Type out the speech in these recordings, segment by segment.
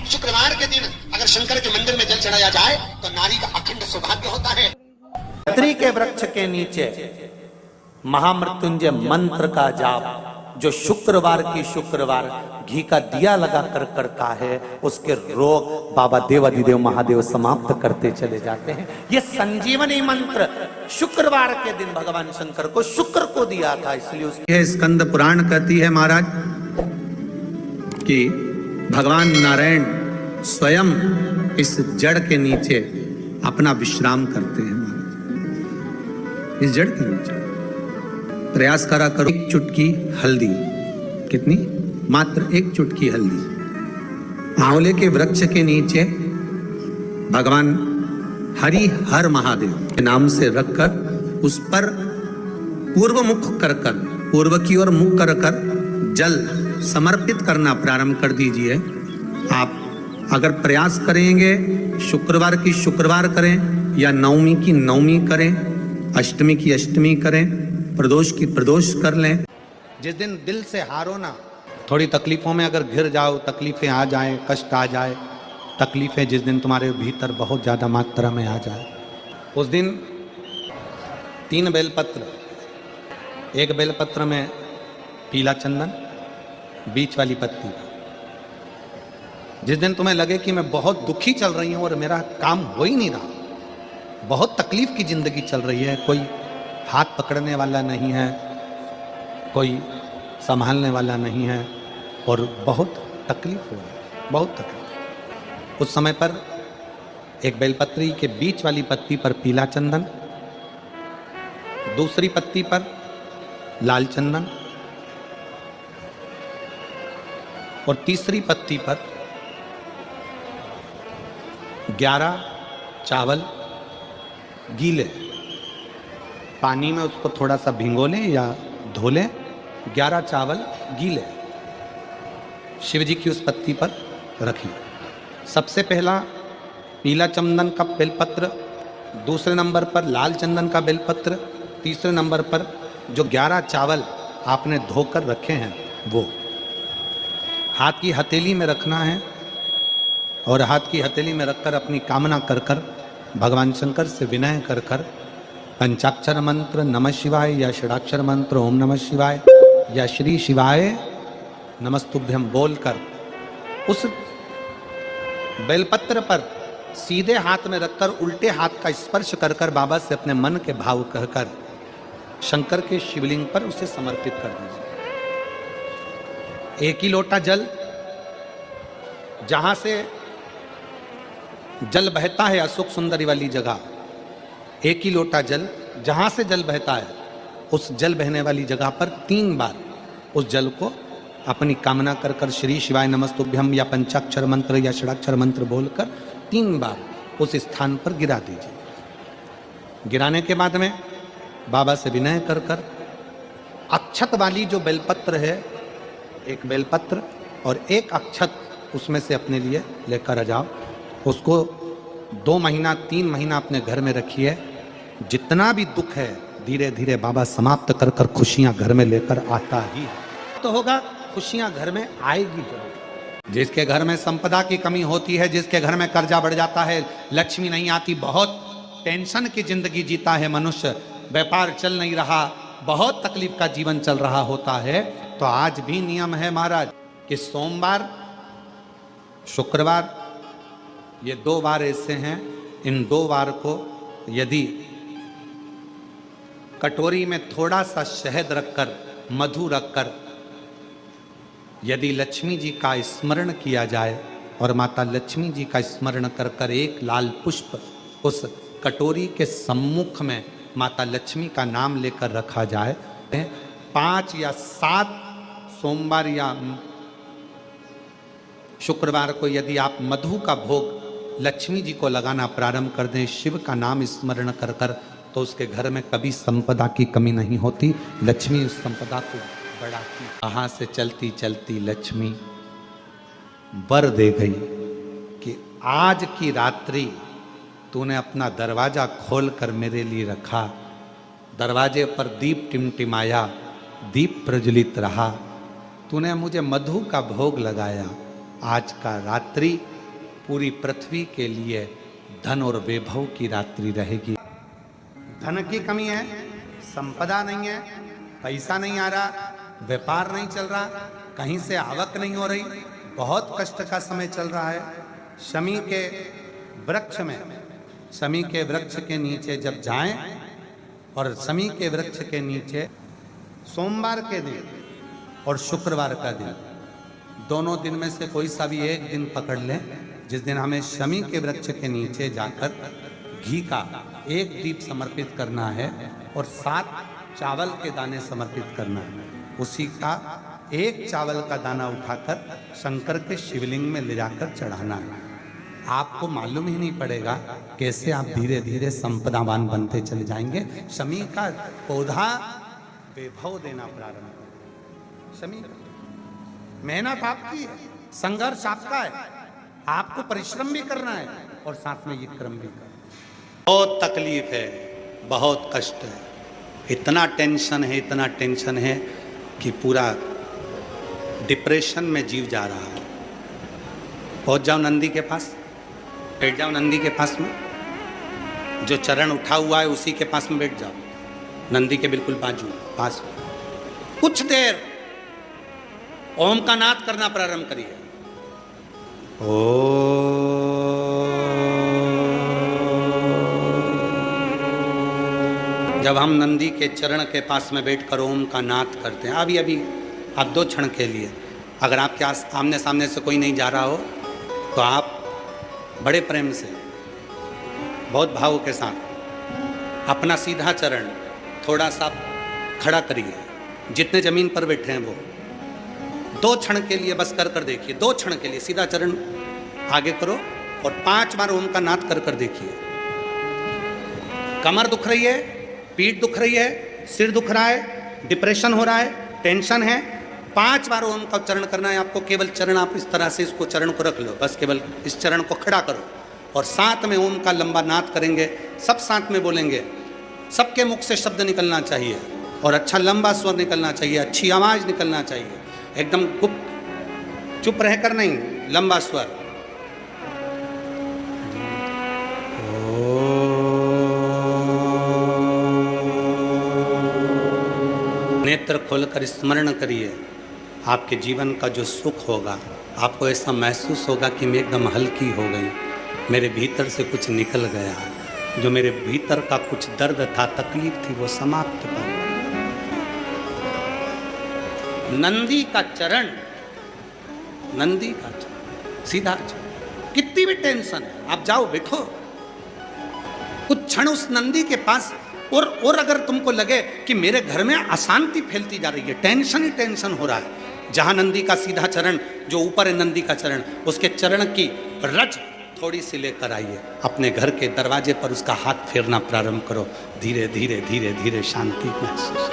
शुक्रवार के दिन अगर शंकर के मंदिर में जल चढ़ाया जाए तो नारी का अखंड सौभाग्य होता है। धरित्री के वृक्ष के नीचे महामृत्युंजय मंत्र का जाप जो शुक्रवार की शुक्रवार घी का दिया लगा कर करता है, उसके रोग बाबा देवाधिदेव महादेव समाप्त करते चले जाते हैं। ये संजीवनी मंत्र शुक्रवार के दिन भगवान शंकर को शुक्र को दिया था, इसलिए उसके स्कंद पुराण कहती है महाराज कि भगवान नारायण स्वयं इस जड़ के नीचे अपना विश्राम करते हैं। महाराज इस जड़ के नीचे प्रयास करा करो, एक चुटकी हल्दी, कितनी? मात्र एक चुटकी हल्दी आंवले के वृक्ष के नीचे भगवान हरि हर महादेव के नाम से रखकर उस पर पूर्व मुख कर पूर्व की ओर मुख कर जल समर्पित करना प्रारंभ कर दीजिए। आप अगर प्रयास करेंगे शुक्रवार की शुक्रवार करें या नवमी की नवमी करें, अष्टमी की अष्टमी करें, प्रदोष की प्रदोष कर लें। जिस दिन दिल से हारो ना, थोड़ी तकलीफों में अगर घिर जाओ, तकलीफें आ जाए, कष्ट आ जाए, तकलीफें जिस दिन तुम्हारे भीतर बहुत ज़्यादा मात्रा में आ जाए, उस दिन 3 बेलपत्र, एक बेलपत्र में पीला चंदन, बीच वाली पत्ती। जिस दिन तुम्हें लगे कि मैं बहुत दुखी चल रही हूँ और मेरा काम हो ही नहीं रहा, बहुत तकलीफ की जिंदगी चल रही है, कोई हाथ पकड़ने वाला नहीं है, कोई संभालने वाला नहीं है और बहुत तकलीफ हो रही है, बहुत तकलीफ। उस समय पर एक बेलपत्री के बीच वाली पत्ती पर पीला चंदन, दूसरी पत्ती पर लाल चंदन और तीसरी पत्ती पर 11 चावल गीले, पानी में उसको थोड़ा सा भिगो लें या धो लें, 11 चावल गीले शिव जी की उस पत्ती पर रखें। सबसे पहला पीला चंदन का बेलपत्र, दूसरे नंबर पर लाल चंदन का बेलपत्र, तीसरे नंबर पर जो 11 चावल आपने धोकर रखे हैं वो हाथ की हथेली में रखना है और हाथ की हथेली में रखकर अपनी कामना कर कर भगवान शंकर से विनय कर कर पंचाक्षर मंत्र नमः शिवाय या षडाक्षर मंत्र ओम नमः शिवाय या श्री शिवाय नमस्तुभ्यम बोलकर उस बेलपत्र पर सीधे हाथ में रखकर उल्टे हाथ का स्पर्श कर कर बाबा से अपने मन के भाव कहकर शंकर के शिवलिंग पर उसे समर्पित कर दीजिए। एक ही लोटा जल, जहां से जल बहता है अशोक सुंदरी वाली जगह, एक ही लोटा जल, जहां से जल बहता है उस जल बहने वाली जगह पर 3 बार उस जल को अपनी कामना कर कर श्री शिवाय नमस्तुभ्यम या पंचाक्षर मंत्र या षडाक्षर मंत्र बोलकर 3 बार उस स्थान पर गिरा दीजिए। गिराने के बाद में बाबा से विनय कर कर अक्षत वाली जो बेलपत्र है, एक बेलपत्र और एक अक्षत उसमें से अपने लिए लेकर आ जाओ। उसको 2 महीना 3 महीना अपने घर में रखिए। जितना भी दुख है धीरे धीरे बाबा समाप्त कर कर खुशियां घर में लेकर आता ही तो होगा, खुशियां घर में आएगी जरूर। जिसके घर में संपदा की कमी होती है, जिसके घर में कर्जा बढ़ जाता है, लक्ष्मी नहीं आती, बहुत टेंशन की जिंदगी जीता है मनुष्य, व्यापार चल नहीं रहा, बहुत तकलीफ का जीवन चल रहा होता है, तो आज भी नियम है महाराज कि सोमवार शुक्रवार ये 2 वार ऐसे हैं, इन 2 वार को यदि कटोरी में थोड़ा सा शहद रखकर, मधु रखकर यदि लक्ष्मी जी का स्मरण किया जाए और माता लक्ष्मी जी का स्मरण कर कर एक लाल पुष्प उस कटोरी के सम्मुख में माता लक्ष्मी का नाम लेकर रखा जाए, 5 या 7 सोमवार या शुक्रवार को यदि आप मधु का भोग लक्ष्मी जी को लगाना प्रारंभ कर दें, शिव का नाम स्मरण कर कर, तो उसके घर में कभी संपदा की कमी नहीं होती, लक्ष्मी उस संपदा को बढ़ाती। वहां से चलती चलती लक्ष्मी वर दे गई कि आज की रात्रि तूने अपना दरवाजा खोलकर मेरे लिए रखा, दरवाजे पर दीप टिमटिमाया, दीप प्रज्वलित रहा, तूने मुझे मधु का भोग लगाया, आज का रात्रि पूरी पृथ्वी के लिए धन और वैभव की रात्रि रहेगी। धन की कमी है, संपदा नहीं है, पैसा नहीं आ रहा, व्यापार नहीं चल रहा, कहीं से आवक नहीं हो रही, बहुत कष्ट का समय चल रहा है। शमी के वृक्ष में, शमी के वृक्ष के नीचे जब जाएं और शमी के वृक्ष के नीचे सोमवार के दिन और शुक्रवार का दिन, दोनों दिन में से कोई सा भी एक दिन पकड़ लें, जिस दिन हमें शमी के वृक्ष के नीचे जाकर घी का एक दीप समर्पित करना है और 7 चावल के दाने समर्पित करना है। उसी का एक चावल का दाना उठाकर शंकर के शिवलिंग में ले जाकर चढ़ाना है। आपको मालूम ही नहीं पड़ेगा कैसे आप धीरे धीरे संपदावान बनते चले जाएंगे। शमी का पौधा वैभव देना प्रारंभ करेगा। शमी मेहनत आपकी है, संघर्ष आपका है, आपको परिश्रम भी करना है और साथ में ये कर्म भी करना है। बहुत तकलीफ है, बहुत कष्ट है, इतना टेंशन है, इतना टेंशन है कि पूरा डिप्रेशन में जीव जा रहा है। पहुंच जाओ नंदी के पास, बैठ जाओ नंदी के पास में, जो चरण उठा हुआ है उसी के पास में बैठ जाओ, नंदी के बिल्कुल बाजू पास। कुछ देर ओम का नाद करना प्रारंभ करिए। जब हम नंदी के चरण के पास में बैठकर ओम का नाद करते हैं, अभी अभी आप 2 क्षण के लिए, अगर आपके आमने सामने से कोई नहीं जा रहा हो तो आप बड़े प्रेम से, बहुत भाव के साथ अपना सीधा चरण थोड़ा सा खड़ा करिए, जितने जमीन पर बैठे हैं वो 2 क्षण के लिए बस कर कर देखिए। 2 क्षण के लिए सीधा चरण आगे करो और 5 बार ओम का नाद कर कर देखिए। कमर दुख रही है, पीठ दुख रही है, सिर दुख रहा है, डिप्रेशन हो रहा है, टेंशन है, 5 बार ओम का उच्चारण करना है आपको। केवल चरण आप इस तरह से इसको चरण को रख लो, बस केवल इस चरण को खड़ा करो और साथ में ओम का लंबा नाद करेंगे, सब साथ में बोलेंगे। सबके मुख से शब्द निकलना चाहिए और अच्छा लंबा स्वर निकलना चाहिए, अच्छी आवाज निकलना चाहिए, एकदम गुप्त चुप रहकर नहीं, लंबा स्वर। नेत्र खोलकर स्मरण करिए, आपके जीवन का जो सुख होगा, आपको ऐसा महसूस होगा कि मैं एकदम हल्की हो गई, मेरे भीतर से कुछ निकल गया, जो मेरे भीतर का कुछ दर्द था, तकलीफ थी, वो समाप्त हो। नंदी का चरण, नंदी का चरण, सीधा चरण, कितनी भी टेंशन है आप जाओ बैठो कुछ क्षण उस नंदी के पास। और अगर तुमको लगे कि मेरे घर में अशांति फैलती जा रही है, टेंशन ही टेंशन हो रहा है, जहां नंदी का सीधा चरण, जो ऊपर है नंदी का चरण, उसके चरण की रज थोड़ी सी लेकर आइए, अपने घर के दरवाजे पर उसका हाथ फेरना प्रारंभ करो। धीरे धीरे धीरे धीरे शांति महसूस।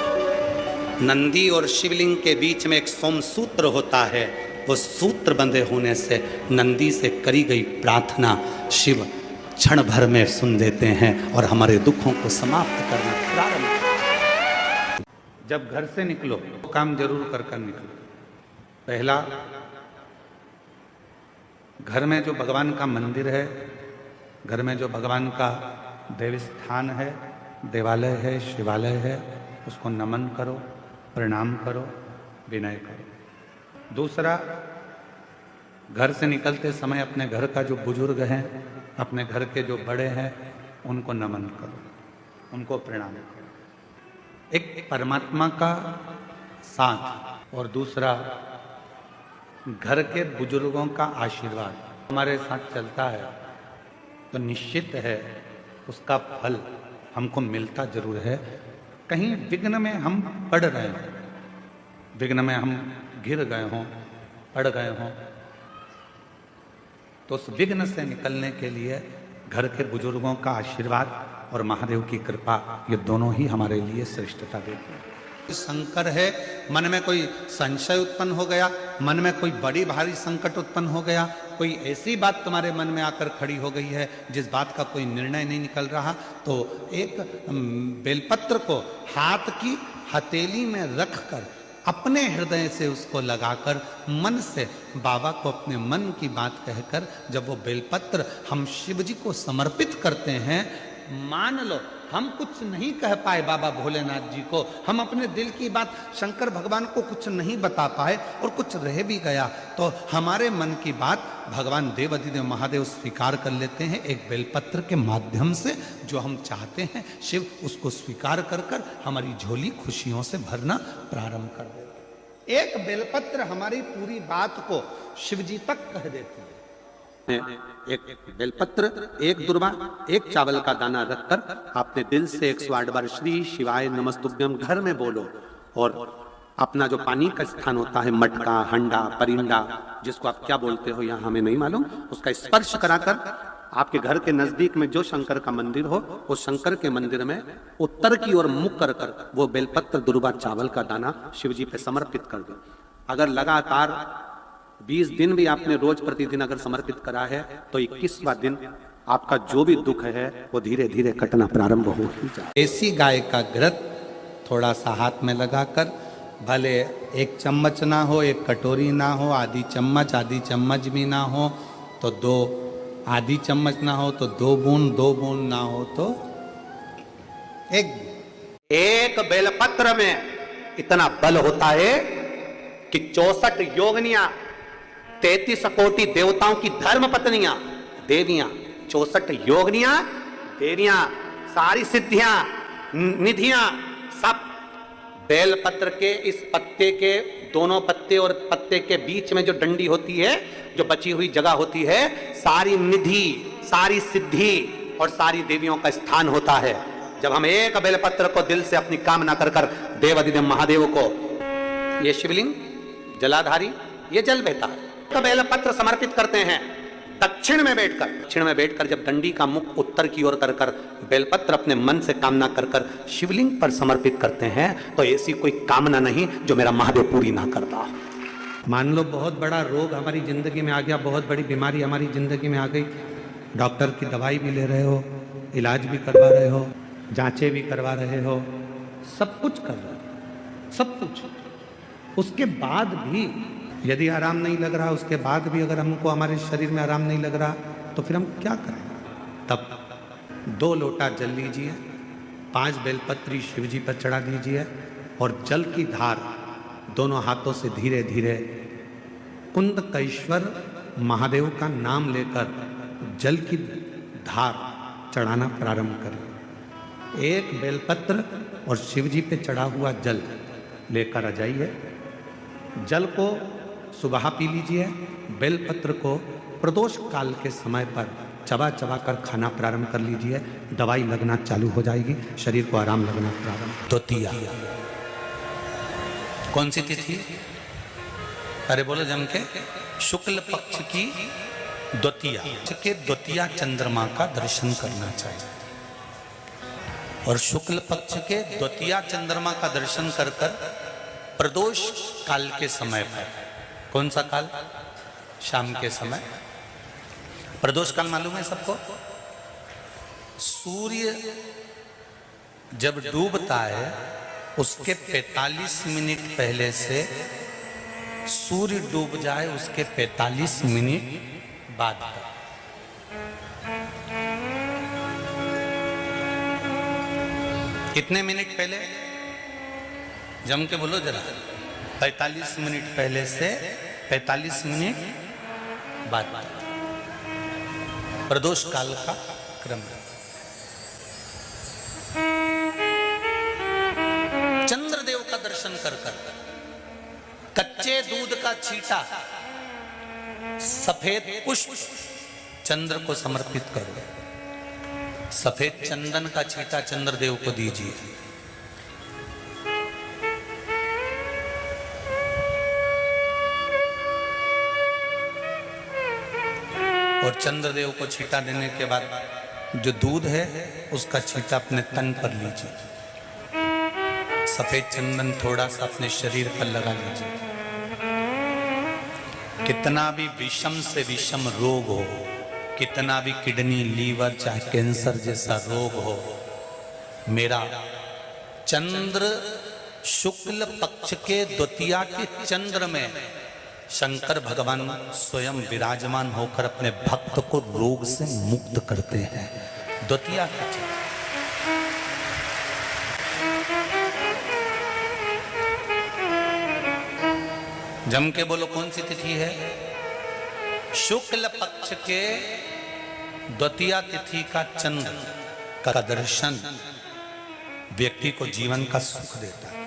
नंदी और शिवलिंग के बीच में एक सोमसूत्र होता है, वो सूत्र बंधे होने से नंदी से करी गई प्रार्थना शिव क्षण भर में सुन देते हैं और हमारे दुखों को समाप्त करना प्रारंभ। जब घर से निकलो तो काम जरूर कर कर निकलो। पहला, घर में जो भगवान का मंदिर है, घर में जो भगवान का देव स्थान है, देवालय है, शिवालय है, उसको नमन करो, प्रणाम करो, विनय करो। दूसरा, घर से निकलते समय अपने घर का जो बुजुर्ग हैं, अपने घर के जो बड़े हैं, उनको नमन करो, उनको प्रणाम करो। एक परमात्मा का साथ और दूसरा घर के बुजुर्गों का आशीर्वाद हमारे साथ चलता है तो निश्चित है उसका फल हमको मिलता जरूर है। कहीं विघ्न में हम पड़ रहे हों, विघ्न में हम गिर गए हों, पड़ गए हों, तो उस विघ्न से निकलने के लिए घर के बुजुर्गों का आशीर्वाद और महादेव की कृपा, ये दोनों ही हमारे लिए श्रेष्ठता देते हैं। शंकर है, मन में कोई संशय उत्पन्न हो गया, मन में कोई बड़ी भारी संकट उत्पन्न हो गया, कोई ऐसी बात तुम्हारे मन में आकर खड़ी हो गई है जिस बात का कोई निर्णय नहीं निकल रहा, तो एक बेलपत्र को हाथ की हथेली में रखकर अपने हृदय से उसको लगाकर मन से बाबा को अपने मन की बात कहकर जब वो बेलपत्र हम शिव जी को समर्पित करते हैं, मान लो हम कुछ नहीं कह पाए बाबा भोलेनाथ जी को, हम अपने दिल की बात शंकर भगवान को कुछ नहीं बता पाए और कुछ रह भी गया तो हमारे मन की बात भगवान देवाधिदेव महादेव स्वीकार कर लेते हैं एक बेलपत्र के माध्यम से। जो हम चाहते हैं शिव उसको स्वीकार कर कर हमारी झोली खुशियों से भरना प्रारंभ कर देते हैं। एक बेलपत्र हमारी पूरी बात को शिव जी तक कह देती है। एक बेलपत्र, एक दुर्वा, एक चावल का दाना रखकर आपने दिल से 108 बार श्री शिवाय नमस्तुभ्यम घर में बोलो और अपना जो पानी का स्थान होता है, मटका, हंडा, परिंडा, जिसको आप क्या बोलते हो यहाँ हमें नहीं मालूम, उसका स्पर्श कराकर आपके घर के नजदीक में जो शंकर का मंदिर हो उस शंकर के मंदिर में उत्तर की ओर मुख कर कर वो बेलपत्र, दुर्वा, चावल का दाना शिव जी पे समर्पित कर दो। अगर लगातार 20 दिन भी आपने रोज प्रतिदिन अगर समर्पित करा है तो 21वां दिन आपका जो भी दुख है वो धीरे धीरे कटना प्रारंभ हो ही जाए। देसी गाय का घृत थोड़ा सा हाथ में लगाकर, भले 1 चम्मच ना हो, 1 कटोरी ना हो, आधी चम्मच भी ना हो तो 2 आधी चम्मच ना हो तो 2 बूंद ना हो तो 1 बेलपत्र में इतना बल होता है कि 64 योगनियां, 33 कोटि देवताओं की धर्म पत्नियां, देवियां, 64 योगनियां, देवियां, सारी सिद्धियां, निधियां, सब बेलपत्र के इस पत्ते के दोनों पत्ते और पत्ते के बीच में जो डंडी होती है, जो बची हुई जगह होती है, सारी निधि, सारी सिद्धि और सारी देवियों का स्थान होता है। जब हम एक बेलपत्र को दिल से अपनी कामना कर कर देवाधिदेव महादेव को, ये शिवलिंग जलाधारी, ये जल बहता है, तो बेलपत्र समर्पित करते हैं दक्षिण में बैठकर जब दंडी का मुख उत्तर की ओर कर कर बेलपत्र अपने मन से कामना कर कर शिवलिंग पर समर्पित करते हैं तो ऐसी कोई कामना नहीं जो मेरा महादेव पूरी ना करता। मान लो बहुत बड़ा रोग हमारी जिंदगी में आ गया, बहुत बड़ी बीमारी हमारी जिंदगी में आ गई, डॉक्टर की दवाई भी ले रहे हो, इलाज भी करवा रहे हो, जांचें भी करवा रहे हो, सब कुछ कर रहे हो, सब कुछ, उसके बाद भी यदि आराम नहीं लग रहा, उसके बाद भी अगर हमको हमारे शरीर में आराम नहीं लग रहा तो फिर हम क्या करें? तब 2 लोटा जल लीजिए, 5 बेलपत्री शिव जी पर चढ़ा दीजिए और जल की धार दोनों हाथों से धीरे धीरे कुंदकेश्वर महादेव का नाम लेकर जल की धार चढ़ाना प्रारंभ करें। 1 बेलपत्र और शिव जी पे चढ़ा हुआ जल लेकर आ जाइए। जल को सुबह पी लीजिए, बेलपत्र को प्रदोष काल के समय पर चबा चबा कर खाना प्रारंभ कर लीजिए, दवाई लगना चालू हो जाएगी, शरीर को आराम लगना प्रारंभ। द्वितीया कौन सी तिथि? अरे बोलो जम के, शुक्ल पक्ष की द्वितीया के द्वितीया चंद्रमा का दर्शन करना चाहिए और शुक्ल पक्ष के द्वितीया चंद्रमा का दर्शन कर कर प्रदोष काल के समय पर, कौन सा काल? शाम के समय। प्रदोष काल मालूम है सबको? सूर्य जब डूबता है उसके 45 मिनट पहले से सूर्य डूब जाए उसके 45 मिनट बाद का। कितने मिनट पहले? जम के बोलो जरा। 45 मिनट पहले से 45 मिनट बाद प्रदोष काल का क्रम। चंद्रदेव का दर्शन कर कर कच्चे दूध का छींटा, सफेद पुष्प चंद्र को समर्पित करो, सफेद चंदन का छींटा चंद्रदेव को दीजिए। और चंद्रदेव को छींटा देने के बाद जो दूध है उसका छींटा अपने तन पर लीजिए, सफेद चंदन थोड़ा सा अपने शरीर पर लगा लीजिए। कितना भी विषम से विषम रोग हो, कितना भी किडनी, लीवर, चाहे कैंसर जैसा रोग हो, मेरा चंद्र शुक्ल पक्ष के द्वितीया के चंद्र में शंकर भगवान स्वयं विराजमान होकर अपने भक्त को रोग से मुक्त करते हैं। द्वितीया का चंद्र। जम के बोलो कौन सी तिथि है? शुक्ल पक्ष के द्वितीया तिथि का चंद्र का दर्शन व्यक्ति को जीवन का सुख देता है।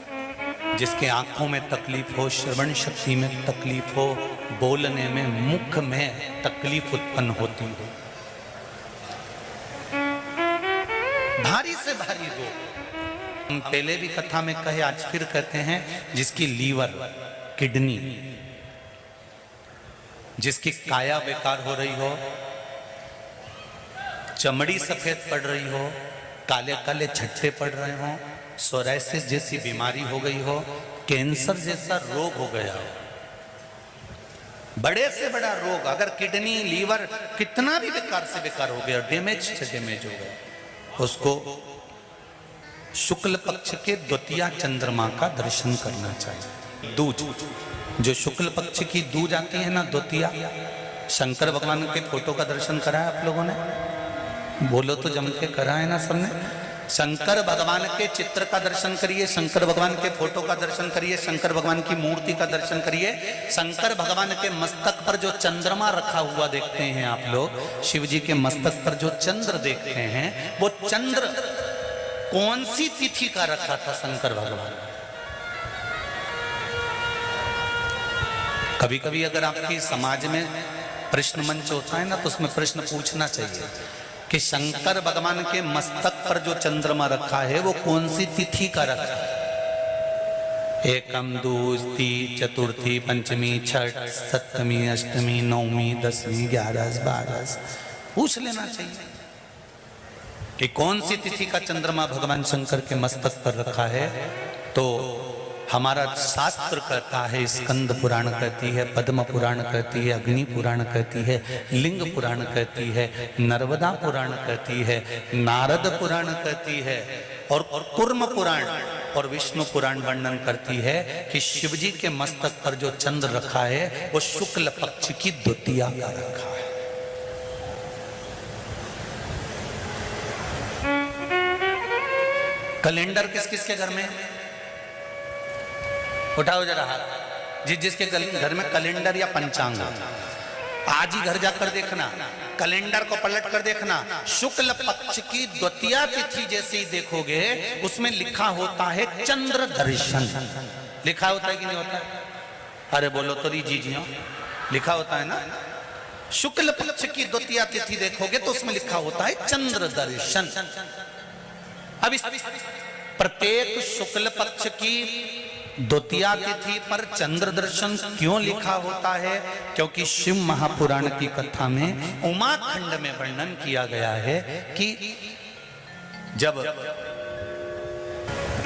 जिसके आंखों में तकलीफ हो, श्रवण शक्ति में तकलीफ हो, बोलने में, मुख में तकलीफ उत्पन्न होती हो, भारी से भारी रोग। हम पहले भी कथा में कहे, आज फिर कहते हैं, जिसकी लीवर, किडनी, जिसकी काया बेकार हो रही हो, चमड़ी सफेद पड़ रही हो, काले काले छट्टे पड़ रहे हो, सोराइसिस जैसी बीमारी हो गई हो, कैंसर जैसा रोग हो गया हो, बड़े से बड़ा रोग, अगर किडनी, लीवर कितना भी बेकार से बेकार हो गया, डैमेज से डैमेज हो गया, उसको शुक्ल पक्ष के द्वितीया चंद्रमा का दर्शन करना चाहिए। दूज, जो शुक्ल पक्ष की दूज आती है ना, द्वितीया, शंकर भगवान के फोटो का दर्शन करा है आप लोगों ने? बोलो तो जम के करा है ना सबने? शंकर भगवान के चित्र का दर्शन करिए, शंकर भगवान के फोटो का दर्शन करिए, शंकर भगवान की मूर्ति का दर्शन करिए। शंकर भगवान के मस्तक पर जो चंद्रमा रखा हुआ देखते हैं आप लोग, शिव जी के मस्तक पर जो चंद्र देखते हैं, वो चंद्र कौन सी तिथि का रखा था शंकर भगवान? कभी कभी अगर आपकी समाज में प्रश्न मंच होता है ना, तो उसमें प्रश्न पूछना चाहिए कि शंकर भगवान के मस्तक पर जो चंद्रमा रखा है वो कौन सी तिथि का रखा है? एकम, दूसरी, चतुर्थी, पंचमी, छठ, सप्तमी, अष्टमी, नवमी, दसवीं, 11, 12 पूछ लेना चाहिए कि कौन सी तिथि का चंद्रमा भगवान शंकर के मस्तक पर रखा है। तो हमारा शास्त्र कहता है, स्कंद पुराण कहती है, पद्म पुराण कहती है, अग्नि पुराण कहती है, लिंग पुराण कहती है, नर्मदा पुराण कहती है, नारद पुराण कहती है, और कूर्म पुराण और विष्णु पुराण वर्णन करती है कि शिव जी के मस्तक पर जो चंद्र रखा है वो शुक्ल पक्ष की द्वितीया का रखा है। कैलेंडर किस किस के घर में? उठाओ जरा हाथ। जिसके घर में कैलेंडर या पंचांग, आज ही घर जाकर देखना, कैलेंडर को पलट कर देखना, शुक्ल पक्ष की द्वितीया तिथि जैसे ही देखोगे उसमें लिखा होता है चंद्र दर्शन। लिखा होता है कि नहीं होता है? अरे बोलो तो जी जी हाँ, लिखा होता है ना। शुक्ल पक्ष की द्वितीया तिथि देखोगे तो उसमें लिखा होता है चंद्र दर्शन। अब इस प्रत्येक शुक्ल पक्ष की द्वितीया तिथि पर चंद्र दर्शन क्यों लिखा होता है? क्योंकि शिव महापुराण की कथा में उमाखंड में वर्णन किया गया है कि जब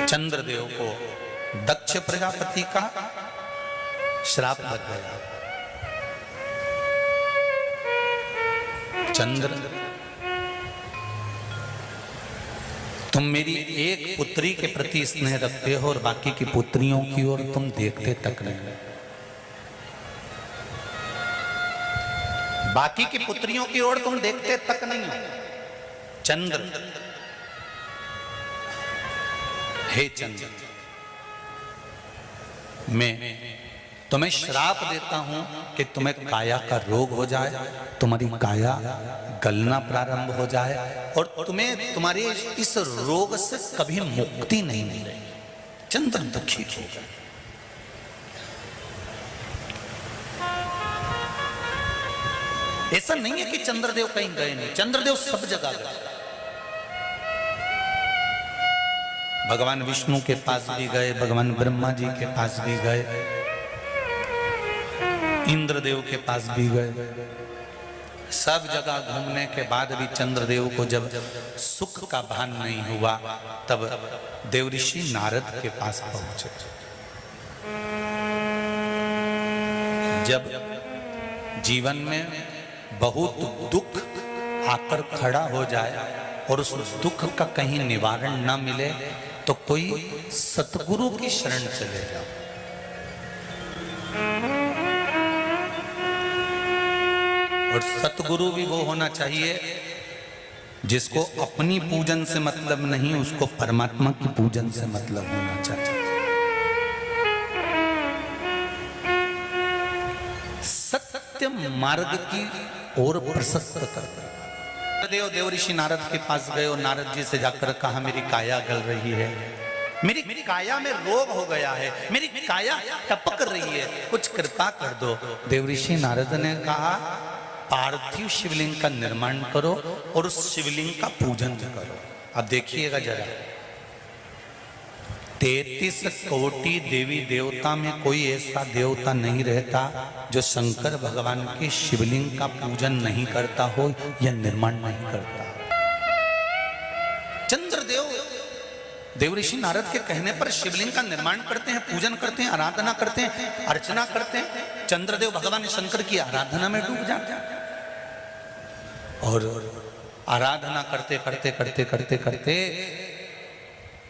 चंद्रदेव को दक्ष प्रजापति का श्राप लग गया, चंद्र तुम मेरी एक पुत्री के प्रति स्नेह रखते हो और बाकी की पुत्रियों की ओर तुम देखते तक नहीं। बाकी की पुत्रियों की ओर तुम देखते तक नहीं। चंद्र, हे चंद्र, मैं तुम्हें श्राप देता हूं कि तुम्हें काया का रोग हो जाए, तुम्हारी काया गलना प्रारंभ हो जाए और तुम्हें तुम्हारे इस रोग से कभी मुक्ति नहीं मिलेगी। चंद्र दुखी हो गए। ऐसा नहीं है कि चंद्रदेव कहीं गए नहीं, चंद्रदेव सब जगह गए। भगवान विष्णु के पास भी गए, भगवान ब्रह्मा जी के पास भी गए, इंद्रदेव के पास भी गए। सब जगह घूमने के बाद भी चंद्रदेव को जब सुख का भान नहीं हुआ तब देवऋषि नारद के पास पहुंचे। जब जीवन में बहुत दुख आकर खड़ा हो जाए और उस दुख का कहीं निवारण न मिले तो कोई सतगुरु की शरण चले जाओ। और सतगुरु भी वो होना चाहिए जिसको अपनी पूजन से मतलब नहीं, उसको परमात्मा की पूजन से मतलब होना चाहिए। सत्य मार्ग की ओर प्रशस्त करता। देव ऋषि नारद के पास गए और नारद जी से जाकर कहा मेरी काया गल रही है, मेरी काया में रोग हो गया है, मेरी काया टपक रही है, कुछ कृपा कर दो। देव ऋषि नारद ने कहा पार्थिव शिवलिंग का निर्माण करो और उस शिवलिंग का पूजन करो। अब देखिएगा जरा, 33 कोटि देवी देवता में कोई ऐसा देवता नहीं रहता जो शंकर भगवान के शिवलिंग का पूजन नहीं करता हो या निर्माण नहीं करता। चंद्रदेव देव ऋषि नारद के कहने पर शिवलिंग का निर्माण करते हैं, पूजन करते हैं, आराधना करते हैं, अर्चना करते हैं। चंद्रदेव भगवान शंकर की आराधना में डूब जाते हैं और आराधना करते करते करते करते करते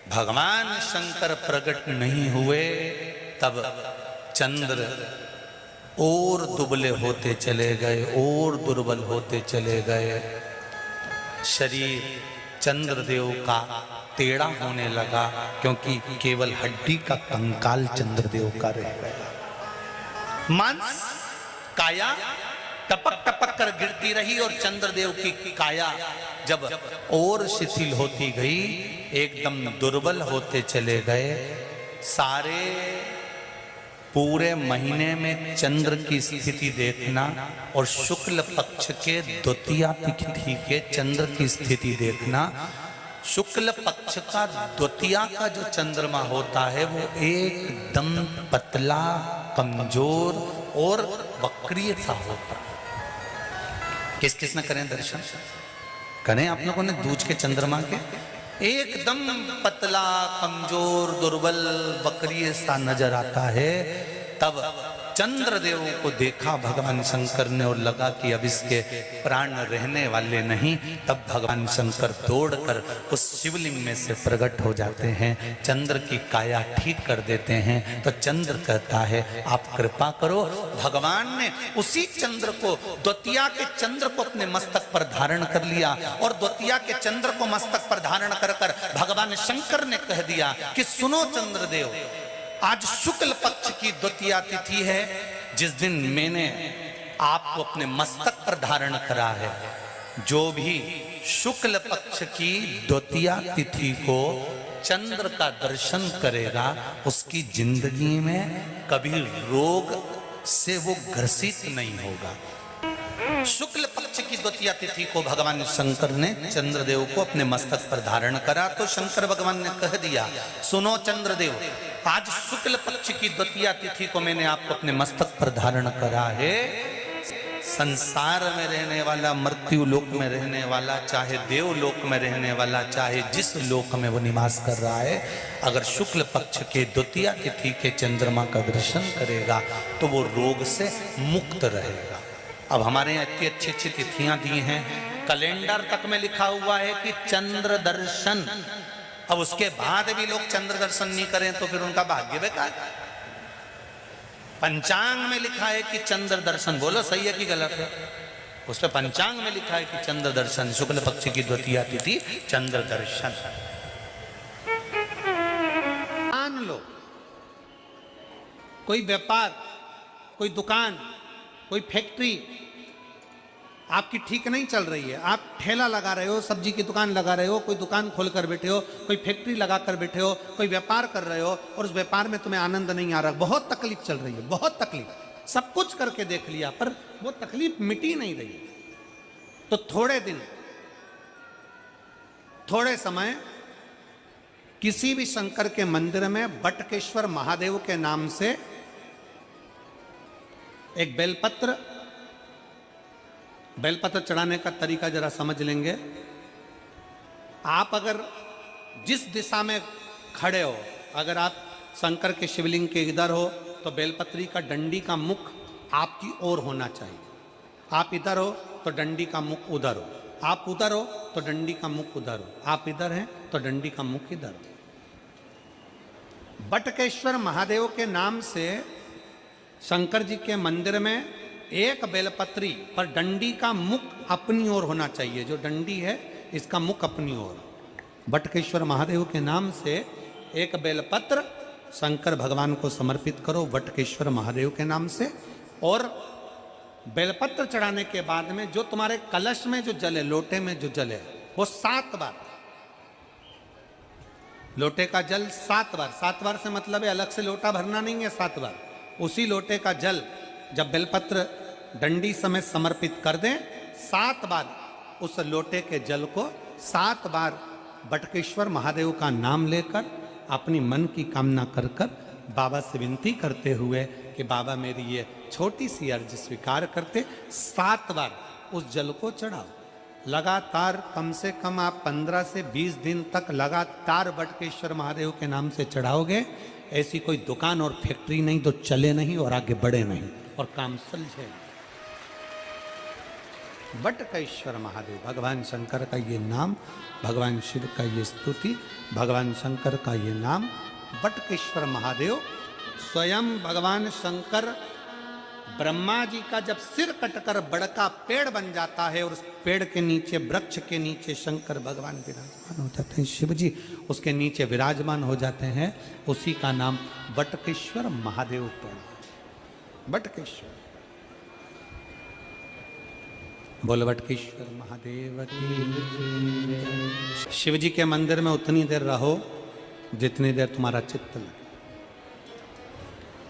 भगवान शंकर प्रकट नहीं हुए, तब चंद्र और दुबले होते चले गए और दुर्बल होते चले गए। शरीर चंद्रदेव का टेढ़ा होने लगा क्योंकि केवल हड्डी का कंकाल चंद्रदेव का रह गया। मांस काया टपक टपक कर गिरती रही और चंद्रदेव की काया जब और शिथिल होती गई, एकदम दुर्बल होते चले गए। सारे पूरे महीने में चंद्र की स्थिति देखना और शुक्ल पक्ष के द्वितीया तिथि के चंद्र की स्थिति देखना। शुक्ल पक्ष का द्वितीया का जो चंद्रमा होता है वो एकदम पतला, कमजोर और वक्रीय सा होता है। किस किस ने करें दर्शन? करें आप लोगों ने दूज के चंद्रमा के? एकदम पतला, कमजोर, दुर्बल, वक्रीय सा नजर आता है। तब चंद्रदेव को देखा भगवान शंकर ने और लगा कि अब इसके प्राण रहने वाले नहीं। तब भगवान शंकर दौड़कर उस शिवलिंग में से प्रकट हो जाते हैं, चंद्र की काया ठीक कर देते हैं। तो चंद्र कहता है आप कृपा करो। भगवान ने उसी चंद्र को, द्वितीया के चंद्र को अपने मस्तक पर धारण कर लिया और द्वितीया के चंद्र को मस्तक पर धारण कर कर भगवान शंकर ने कह दिया कि सुनो चंद्रदेव, आज शुक्ल पक्ष की द्वितीया तिथि है, जिस दिन मैंने आपको अपने मस्तक पर धारण करा है। जो भी शुक्ल पक्ष की द्वितीया तिथि को चंद्र का दर्शन करेगा उसकी जिंदगी में कभी रोग से वो ग्रसित नहीं होगा। शुक्ल पक्ष की द्वितीया तिथि को भगवान शंकर ने चंद्रदेव को अपने मस्तक पर धारण करा। तो शंकर भगवान ने कह दिया सुनो चंद्रदेव, आज शुक्ल पक्ष की द्वितीया तिथि को मैंने आपको अपने मस्तक पर धारण करा है। संसार में रहने वाला, मृत्यु लोक में रहने वाला, चाहे देवलोक में रहने वाला, चाहे जिस लोक में वो निवास कर रहा है, अगर शुक्ल पक्ष के द्वितीया तिथि के चंद्रमा का दर्शन करेगा तो वो रोग से मुक्त रहेगा। अब हमारे यहाँ इतनी अच्छी अच्छी तिथियां दी हैं, कैलेंडर तक में लिखा हुआ है कि चंद्र दर्शन। अब उसके बाद भी लोग चंद्र दर्शन नहीं करें तो फिर उनका भाग्य बेकार। पंचांग में लिखा है कि चंद्र दर्शन, बोलो सही है कि गलत है? उस पर पंचांग में लिखा है कि चंद्र दर्शन, शुक्ल पक्ष की द्वितीया तिथि चंद्र दर्शन। मान लो कोई व्यापार, कोई दुकान, कोई फैक्ट्री आपकी ठीक नहीं चल रही है, आप ठेला लगा रहे हो, सब्जी की दुकान लगा रहे हो, कोई दुकान खोल कर बैठे हो, कोई फैक्ट्री लगा कर बैठे हो, कोई व्यापार कर रहे हो और उस व्यापार में तुम्हें आनंद नहीं आ रहा, बहुत तकलीफ चल रही है, बहुत तकलीफ, सब कुछ करके देख लिया पर वो तकलीफ मिटी नहीं रही। तो थोड़े दिन, थोड़े समय किसी भी शंकर के मंदिर में बटकेश्वर महादेव के नाम से एक बेलपत्र चढ़ाने का तरीका जरा समझ लेंगे। आप अगर जिस दिशा में खड़े हो, अगर आप शंकर के शिवलिंग के इधर हो तो बेलपत्री का डंडी का मुख आपकी ओर होना चाहिए। आप इधर हो तो डंडी का मुख उधर हो, आप उधर हो तो डंडी का मुख उधर हो, आप इधर हैं तो डंडी का मुख इधर हो। बटकेश्वर महादेव के नाम से शंकर जी के मंदिर में एक बेलपत्री पर डंडी का मुख अपनी ओर होना चाहिए। जो डंडी है इसका मुख अपनी ओर। बटकेश्वर महादेव के नाम से एक बेलपत्र शंकर भगवान को समर्पित करो बटकेश्वर महादेव के नाम से। और बेलपत्र चढ़ाने के बाद में जो तुम्हारे कलश में जो जल है, लोटे में जो जल है, वो 7 बार, लोटे का जल 7 बार, 7 बार से मतलब है अलग से लोटा भरना नहीं है, 7 बार उसी लोटे का जल जब बेलपत्र डंडी समेत समर्पित कर दें, 7 बार उस लोटे के जल को 7 बार बटकेश्वर महादेव का नाम लेकर अपनी मन की कामना कर कर बाबा से विनती करते हुए कि बाबा मेरी ये छोटी सी अर्ज स्वीकार करते, 7 बार उस जल को चढ़ाओ। लगातार कम से कम आप 15 से 20 दिन तक लगातार बटकेश्वर महादेव के नाम से चढ़ाओगे। ऐसी कोई दुकान और फैक्ट्री नहीं तो चले नहीं और आगे बढ़े नहीं और काम सुलझे। बटकेश्वर महादेव, भगवान शंकर का ये नाम, भगवान शिव का ये स्तुति, भगवान शंकर का ये नाम बटकेश्वर महादेव। स्वयं भगवान शंकर ब्रह्मा जी का जब सिर कटकर बड़का पेड़ बन जाता है और उस पेड़ के नीचे, वृक्ष के नीचे शंकर भगवान विराजमान हो जाते हैं, शिव जी उसके नीचे विराजमान हो जाते हैं, उसी का नाम बटकेश्वर महादेव पड़ा। बटकेश्वर, बोल बटकेश्वर महादेव की। शिव जी के मंदिर में उतनी देर रहो जितनी देर तुम्हारा चित्त लगे।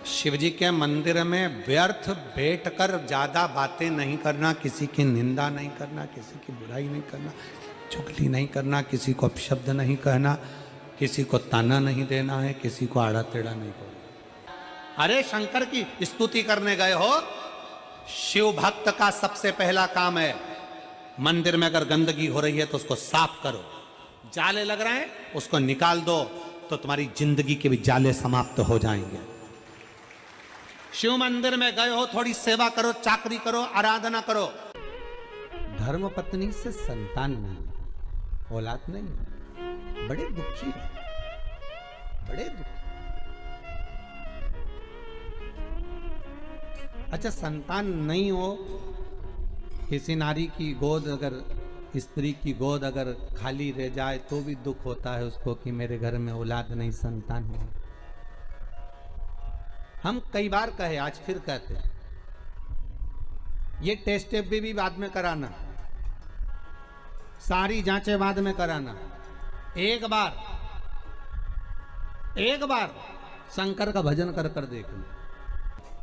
शिव जी के मंदिर में व्यर्थ बैठकर ज्यादा बातें नहीं करना, किसी की निंदा नहीं करना, किसी की बुराई नहीं करना, चुगली नहीं करना, किसी को अपशब्द नहीं कहना, किसी को ताना नहीं देना है, किसी को आड़ा टेढ़ा नहीं बोलना। अरे शंकर की स्तुति करने गए हो, शिव भक्त का सबसे पहला काम है मंदिर में अगर गंदगी हो रही है तो उसको साफ करो। जाले लग रहे हैं उसको निकाल दो तो तुम्हारी जिंदगी के भी जाले समाप्त हो जाएंगे। शिव मंदिर में गए हो, थोड़ी सेवा करो, चाकरी करो, आराधना करो। धर्म पत्नी से संतान नहीं, औलाद नहीं, बड़े दुखी है, बड़े दुखी। अच्छा, संतान नहीं हो, किसी नारी की गोद अगर, स्त्री की गोद अगर खाली रह जाए तो भी दुख होता है उसको कि मेरे घर में औलाद नहीं, संतान नहीं। हम कई बार कहे, आज फिर कहते हैं, ये टेस्ट भी बाद में कराना, सारी जांचें बाद में कराना। एक बार शंकर का भजन कर कर देखना।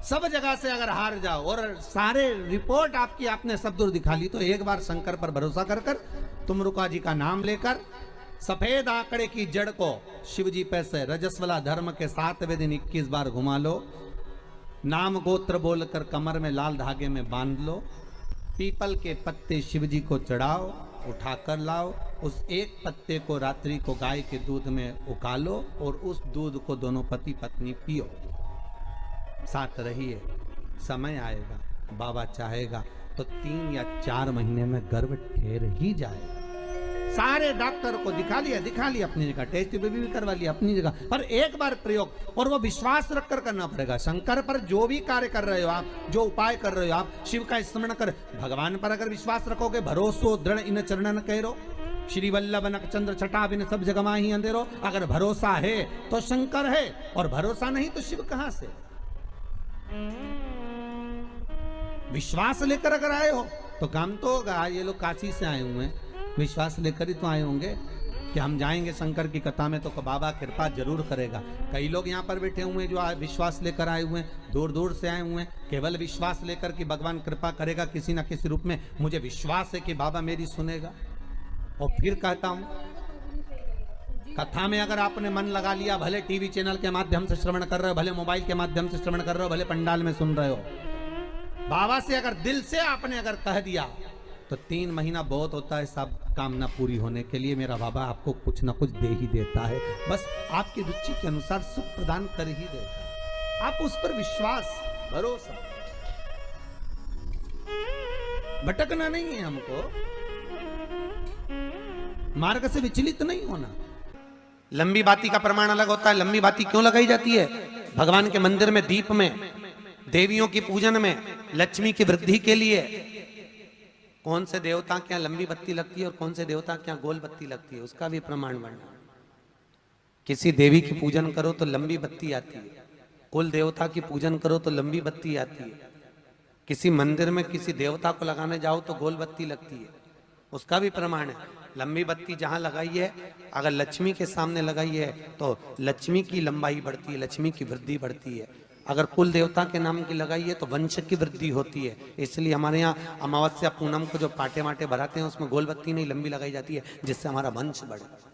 सब जगह से अगर हार जाओ और सारे रिपोर्ट आपकी आपने सब दूर दिखा ली तो एक बार शंकर पर भरोसा कर कर तुमरुका जी का नाम लेकर सफेद आंकड़े की जड़ को शिव जी पे से रजस्वला धर्म के 7वें दिन 21 बार घुमा लो। नाम गोत्र बोलकर कमर में लाल धागे में बांध लो। पीपल के पत्ते शिव जी को चढ़ाओ, उठाकर लाओ। उस एक पत्ते को रात्रि को गाय के दूध में उकालो और उस दूध को दोनों पति पत्नी पियो। साथ रहिए, समय आएगा, बाबा चाहेगा तो 3 या 4 महीने में गर्भ ठहर ही जाएगा। सारे डॉक्टर को दिखा लिया अपनी जगह, टेस्ट भी करवा लिया अपनी जगह, पर एक बार प्रयोग और वो विश्वास रखकर करना पड़ेगा। शंकर पर जो भी कार्य कर रहे हो आप, जो उपाय कर रहे हो आप, शिव का स्मरण कर, भगवान पर अगर विश्वास रखोगे, भरोसो दृढ़ इन चरणन कहो, श्री वल्लभ नख चंद्र छटा बिन सब जगह माही अंधेरो। अगर भरोसा है तो शंकर है और भरोसा नहीं तो शिव कहां से। विश्वास लेकर अगर आए हो तो काम तो होगा। ये लोग काशी से आए हुए हैं, विश्वास लेकर ही तो आए होंगे कि हम जाएंगे शंकर की कथा में तो बाबा कृपा जरूर करेगा। कई लोग यहाँ पर बैठे हुए हैं जो विश्वास लेकर आए हुए हैं, दूर दूर से आए हुए हैं, केवल विश्वास लेकर कि भगवान कृपा करेगा किसी ना किसी रूप में, मुझे विश्वास है कि बाबा मेरी सुनेगा। और फिर कहता हूं, कथा में अगर आपने मन लगा लिया, भले टीवी चैनल के माध्यम से श्रवण कर रहे हो, भले मोबाइल के माध्यम से श्रवण कर रहे हो, भले पंडाल में सुन रहे हो, बाबा से अगर दिल से आपने अगर कह दिया तो 3 महीना बहुत होता है सब कामना पूरी होने के लिए। मेरा बाबा आपको कुछ ना कुछ दे ही देता है, बस आपकी रुचि के अनुसार सुख प्रदान कर ही देता है। आप उस पर विश्वास, भरोसा, भटकना नहीं है हमको, मार्ग से विचलित नहीं होना। लंबी बाती का प्रमाण अलग होता है। लंबी बाती क्यों लगाई जाती है? भगवान के मंदिर में दीप में, देवियों की पूजन में, लक्ष्मी की वृद्धि के लिए। कौन से देवता के यहाँ लंबी बत्ती लगती है और कौन से देवता के यहाँ गोल बत्ती लगती है, उसका भी प्रमाण वर्णन। किसी देवी की पूजन करो तो लंबी बत्ती आती है, कुल देवता की पूजन करो तो लंबी बत्ती आती है। किसी मंदिर में किसी देवता को लगाने जाओ तो गोल बत्ती लगती है, उसका भी प्रमाण है। लंबी बत्ती जहां लगाई है, अगर लक्ष्मी के सामने लगाई है तो लक्ष्मी की लंबाई बढ़ती है, लक्ष्मी की वृद्धि बढ़ती है। अगर कुल देवता के नाम की लगाई है तो वंश की वृद्धि होती है। इसलिए हमारे यहाँ अमावस्या पूनम को जो पाटे माटे भराते हैं उसमें गोल बत्ती नहीं लंबी लगाई जाती है, जिससे हमारा वंश बढ़े।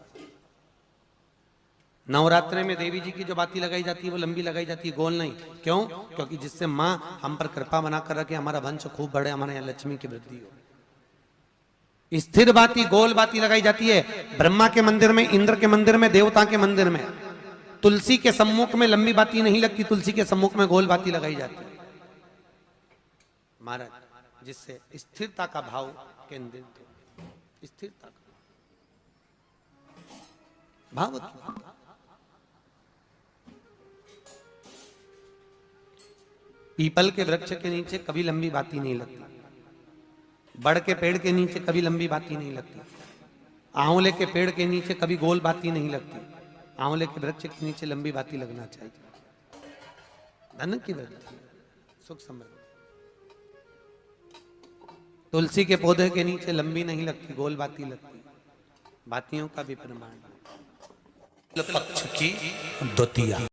नवरात्रि में देवी जी की जो बाती लगाई जाती है वो लंबी लगाई जाती है, गोल नहीं। क्यों? क्योंकि जिससे माँ हम पर कृपा बनाकर रखे, हमारा वंश खूब बढ़े, हमारे यहाँ लक्ष्मी की वृद्धि हो। स्थिर बाती, गोल बाती लगाई जाती है ब्रह्मा के मंदिर में, इंद्र के मंदिर में, देवता के मंदिर में। तुलसी के सम्मुख में लंबी बाती नहीं लगती, तुलसी के सम्मुख में गोल बाती लगाई जाती है महाराज, जिससे स्थिरता का भाव केंद्रित हो। स्थिरता का भाव। पीपल के वृक्ष के नीचे कभी लंबी बाती नहीं लगती, बड़ के पेड़ के नीचे कभी लंबी बाती नहीं लगती, आंवले के पेड़ के नीचे कभी गोल बाती नहीं लगती। आंवले के वृक्ष के नीचे लंबी बाती लगना चाहिए। धन की वृद्धि, सुख समृद्धि। तुलसी के पौधे के नीचे लंबी नहीं लगती, गोल बाती लगती। बातियों का भी प्रमाण। पक्ष की द्वितीया।